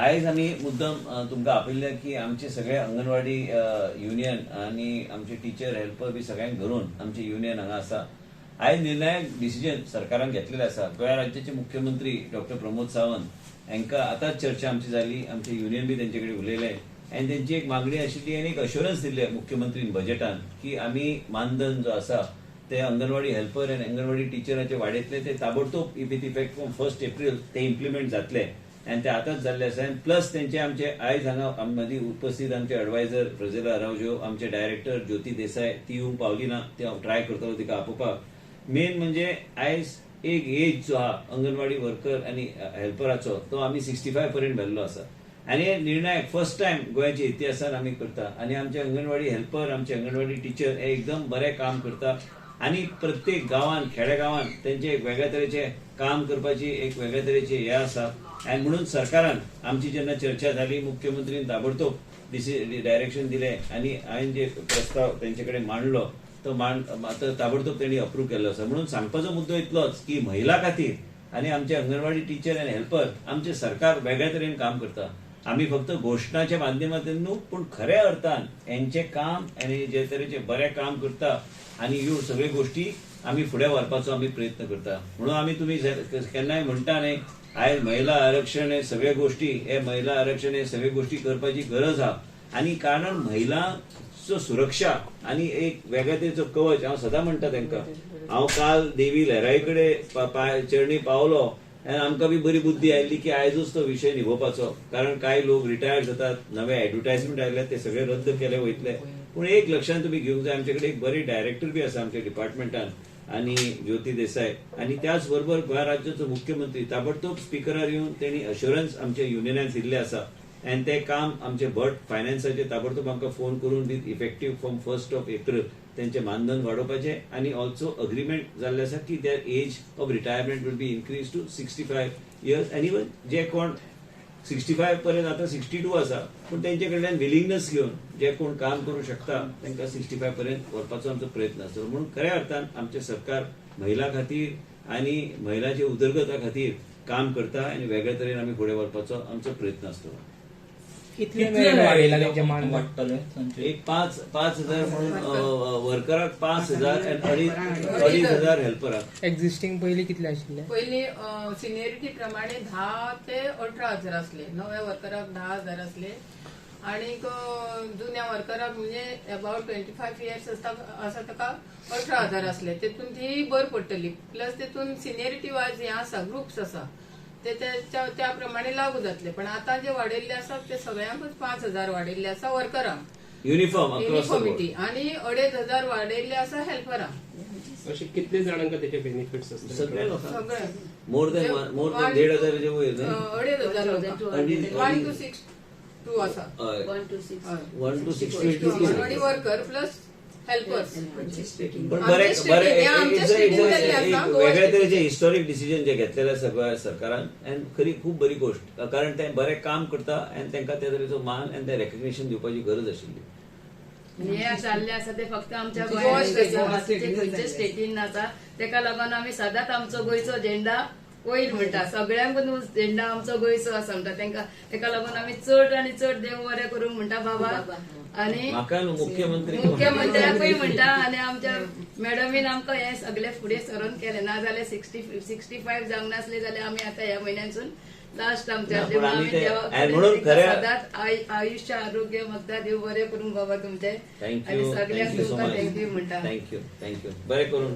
आयज आमी मुद्दम तुमकां आपयल्ले की आमचे सगळे अंगणवाडी युनियन आणि आमचे टीचर हेल्पर बी सगळ्यांक धरून आमचे युनियन हांगा आसा. आयज निर्णायक डिसिजन सरकारान घेतलेले आसा. गोंय राज्याचे मुख्यमंत्री डॉक्टर प्रमोद सावंत हांकां आतांच चर्चा आमची जाली. आमचे युनियन बी तेंचे कडेन उलयले आनी तेंची एक मागणी आशिल्ली आनी एक अश्युरन्स दिल्ले मुख्यमंत्रीन बजेटान की आमी मानधन जो आसा ते अंगणवाडी हेल्पर आनी अंगणवाडी टिचरांचे वाडयतले ते ताबडतोब विथ इफेक्ट फ्रॉम 1 एप्रिल ते इम्प्लिमेंट जातले आनी ते आतांच जाल्ले आसा. प्लस तेंचे आमचे आयज हांगा मदीं उपस्थित आमचे एडवायझर फ्रजेला आरावजो, आमचे डायरेक्टर ज्योती देसाय ती येवंक पावली ना, ते हांव ट्राय करतलो तिका आपोवपाक. मेन म्हणजे आयज एक एज जो आहा अंगणवाडी वर्कर आनी हेल्पराचो तो आमी 65 पर्यंत व्हेल्लो आसा आनी हे निर्णायक फर्स्ट टायम गोंयच्या इतिहासान आमी करता. आनी आमचे अंगणवाडी हेल्पर आमचे अंगणवाडी टीचर हे एकदम बरें काम करता आनी प्रत्येक गांवांत खेडेगांवांत तेंचे एक वेगळ्या तरेचे काम करपाची एक वेगळ्या तरेचे हे आसा. आनी म्हणून सरकारान आमची जेन्ना चर्चा जाली मुख्यमंत्रीन ताबडतोब डायरेक्शन दिले आनी हांवें जे प्रस्ताव तेंचे कडेन मांडलो तो ताबडतोब तेणी अप्रूव्ह केल्लो आसा. म्हणून सांगपाचो मुद्दो इतलोच की महिला खातीर आनी आमचे अंगणवाडी टीचर आनी हेल्पर आमचे सरकार वेगळ्या तरेन काम करता. आमी फक्त घोशणाच्या माध्यमांतल्यान न्हू पूण खऱ्या अर्थान हेंचे काम आनी जे तरेचे बरें काम करता आनी ह्यो सगळ्यो गोष्टी आमी फुडें व्हरपाचो आमी प्रयत्न करता. म्हणून आमी तुमी केन्नाय म्हणटा न्ही आयज महिला आरक्षण हे सगळे गोष्टी महिला आरक्षण हे सगळे गोष्टी करपाची गरज आहा. आनी कारण महिलांचो सुरक्षा आनी एक वेगळ्या तरेचो कवच हांव सदां म्हणटा तांकां. हांव काल देवी लहराई कडेन चरणी पावलो आनी आमकां बी बरी बुद्धी आयिल्ली की आयजूच तो विशय निभोवपाचो. कारण कांय लोक रिटायर्ड जातात, नवे एडवर्टायजमेंट आयले ते सगळे रद्द केले वयतले. पूण एक लक्षांत तुमी घेवंक जाय आमचे कडेन एक बरी डायरेक्टर बी आसा आमच्या डिपार्टमेंटान आनी ज्योती देसाय आनी त्याच बरोबर गोंय राज्याचो मुख्यमंत्री ताबडतोब स्पिकरार येवन तेणी अश्युरन्स आमच्या युनियनान दिल्ले आसा आनी ते काम आमचे भट फायनान्साचे ताबडतोब आमकां फोन करून विथ इफेक्टीव फ्रॉम 1 एप्रिल तेंचे मानधन वाडोवपाचे आनी ऑल्सो अग्रीमेंट जाल्ले आसा की their age of retirement will be increase to 65 years. आनी इवन जे कोण 65 पर्यंत आता 62 आसा पूण तेंचे कडल्यान विलिंगनेस घेवन जे कोण काम करू शकता तांकां 65 पर्यंत व्हरपाचो आमचो प्रयत्न आसतलो. म्हणून खऱ्या अर्थान आमचे सरकार महिला खातीर आनी महिलांच्या उदरगता खातीर काम करता आनी वेगळ्या तरेन आमी फुडें व्हरपाचो आमचो प्रयत्न आसतलो. एक 5,000 म्हणून वर्कराक 5,000 आनी 2,500 हेल्पराक. एक्झिस्टिंग पयलीं कितले आशिल्ले? पयलीं सिनियरिटी प्रमाणे 10 ते 18,000 असले. नव्या वर्कराक 10,000 असले आणि जुन्या वर्कराक म्हणजे अबाउट 25 इयर्स आसा ताका 18,000 असले. तेतून ती भर पडटली. प्लस तेतून सिनियरिटी वायज हे आसा ग्रुप्स आसा ते त्या प्रमाणे लागू जातले. पण आता जे वाडयल्ले आसा ते सगळ्यांकूच 5,000 वाडयल्ले आसा वर्करांक युनिफॉर्मिटी आणि 2,500 वाडयल्ले आसा हेल्परांक. असे कितले जाणांका त्याचे बेनिफिट्स असतात? सगळे सगळे मोर देन 1,500 वयर 2,500 1 to 6 2 आसा. 1 to 6 anganwadi worker plus helpers. पण वेगळ्या तरेचे हिस्टॉरिक डिसिजन जे घेतलेले सगळ्या सरकारान आनी खरी खूब बरी गोष्ट. कारण ते बरें काम करता आनी तांकां त्या तरेचो मान आनी ते रेकग्निशन दिवपाची गरज आशिल्ली. हे जाल्ले आसा ते फक्त आमच्या खंयच्या स्टेटीन आसा. तेका लागून आमी सदांच आमचो गोंयचो झेंडा वयर म्हणटा. सगळ्यांक झेंडा आमचो गोंयचो आसा म्हणटा. तेका लागून आमी चड आनी चड देव बरें करूंक म्हणटा बाबा. आणि मुख्यमंत्र्याकूय म्हणटा आनी आमच्या मॅडमीन आमकां हे सगळे फुडें सरून केले. ना जाल्यार 65 जावंक नासले जाल्यार आमी आतां ह्या म्हयन्यासून लास्ट आमच्या सदांच आयुष्य आरोग्य मागता. देव बरें करूंक बाबा तुमचे आनी सगळ्यांक तुमकां थँक्यू म्हणटा. थँक्यू बरें करून.